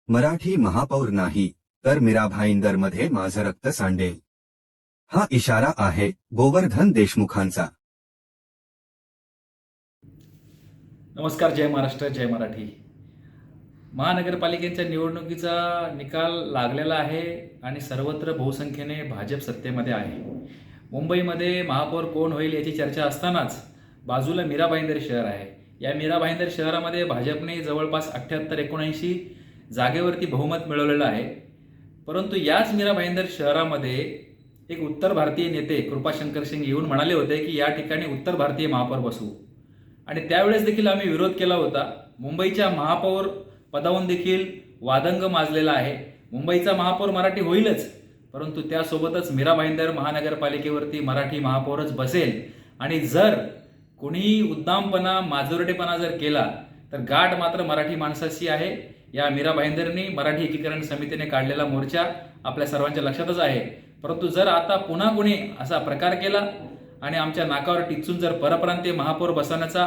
मराठी महापौर नाही तर मीरा भाईंदरमध्ये माझं रक्त सांडेल, हा इशारा आहे गोवर्धन देशमुखांचा. नमस्कार. जय महाराष्ट्र, जय मराठी. महानगरपालिकेच्या निवडणुकीचा निकाल लागलेला आहे आणि सर्वत्र बहुसंख्येने भाजप सत्तेमध्ये आहे. मुंबईमध्ये महापौर कोण होईल याची चर्चा असतानाच बाजूला मीरा भाईंदर शहर आहे. या मीरा भाईंदर शहरामध्ये भाजपने जवळपास 78-79 जागेवरती बहुमत मिळवलेलं आहे. परंतु याच मीरा भाईंदर शहरामध्ये एक उत्तर भारतीय नेते कृपाशंकर सिंग येऊन म्हणाले होते की या ठिकाणी उत्तर भारतीय महापौर बसवू, आणि त्यावेळेस देखील आम्ही विरोध केला होता. मुंबईच्या महापौर पदावरून देखील वादंग माजलेला आहे. मुंबईचा महापौर मराठी होईलच, परंतु त्यासोबतच मीरा भाईंदर महानगरपालिकेवरती मराठी महापौरच बसेल. आणि जर कोणी उद्दामपणा माजुरटेपणा जर केला तर गाठ मात्र मराठी माणसाची आहे. या मीरा भाईंदरनी मराठी एकीकरण समितीने काढलेला मोर्चा आपल्या सर्वांच्या लक्षातच आहे. परंतु जर आता पुन्हा कोणी असा प्रकार केला आणि आमच्या नाकावर टिचून जर परप्रांतीय महापौर बसवण्याचा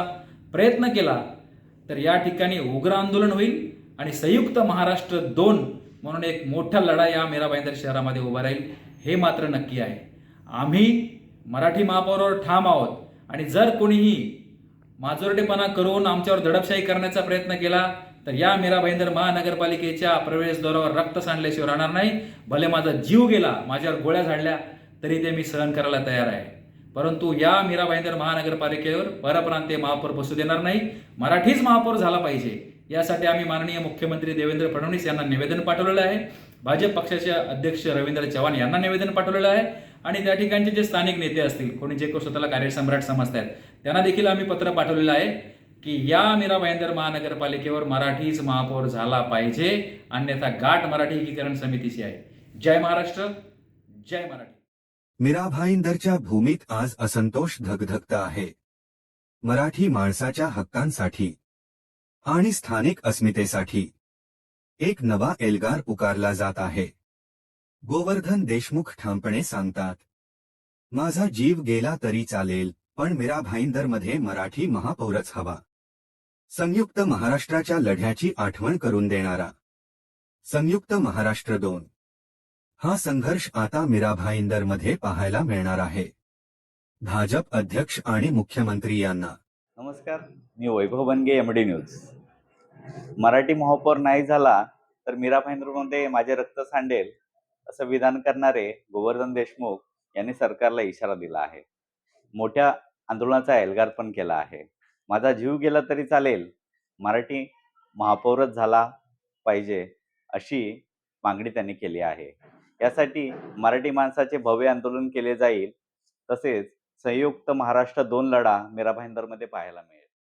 प्रयत्न केला तर या ठिकाणी उग्र आंदोलन होईल आणि संयुक्त महाराष्ट्र 2 म्हणून एक मोठा लढा या मीरा भाईंदर शहरामध्ये उभा राहील, हे मात्र नक्की आहे. आम्ही मराठी महापौरावर ठाम आहोत आणि जर कोणीही माजोरटेपणा करून आमच्यावर दडपशाही करण्याचा प्रयत्न केला तर या मीरा भाईंदर महानगरपालिकेच्या प्रवेशद्वारावर रक्त सांडल्याशिवाय राहणार नाही. भले माझा जीव गेला, माझ्यावर गोळ्या झाडल्या, तरी ते मी सहन करायला तयार आहे. परंतु या मीरा भाईंदर महानगरपालिकेवर परप्रांतीय महापौर बसू देणार नाही. मराठीच महापौर झाला पाहिजे, यासाठी आम्ही माननीय मुख्यमंत्री देवेंद्र फडणवीस यांना निवेदन पाठवलेलं आहे. भाजप पक्षाचे अध्यक्ष रवींद्र चव्हाण यांना निवेदन पाठवलेलं आहे. आणि त्या ठिकाणचे जे स्थानिक नेते असतील, कोणी जे स्वतःला कार्यसम्राट समजतात, त्यांना देखील आम्ही पत्र पाठवलेलं आहे की या मीरा भाईंदर महानगरपालिकेवर मराठीच महापौर झाला पाहिजे, अन्यथा गाठ मराठी एकीकरण समितीची आहे. जय महाराष्ट्र, जय मराठी. मीरा भाईंदरच्या भूमीत आज असंतोष धगधगत आहे. मराठी माणसाच्या हक्कांसाठी आणि स्थानिक अस्मितेसाठी एक नवा एल्गार पुकारला जात आहे. गोवर्धन देशमुख ठामपणे सांगतात, माझा जीव गेला तरी चालेल, पण मीरा भाईंदरमध्ये मराठी महापौरच हवा. संयुक्त महाराष्ट्राच्या लढ्याची आठवण करून देणारा संयुक्त महाराष्ट्र 2 हा संघर्ष आता मीरा भाईंदरमध्ये पाहायला मिळणार आहे. भाजप अध्यक्ष आणि मुख्यमंत्री यांना नमस्कार. मी वैभव बनगे, एमडी न्यूज. मराठी महापौर नाही झाला तर मीरा भाईंदरमध्ये माझे रक्त सांडेल असं विधान करणारे गोवर्धन देशमुख यांनी सरकारला इशारा दिला आहे. मोठ्या आंदोलनाचा एल्गार पण केला आहे. माझा जीव गेला तरी चालेल, मराठी महापौरच झाला पाहिजे अशी मागणी त्यांनी केली आहे. यासाठी मराठी माणसाचे भव्य आंदोलन केले जाईल. तसेच संयुक्त महाराष्ट्र 2 लढा मीरा भाईंदरमध्ये पाहायला मिळेल.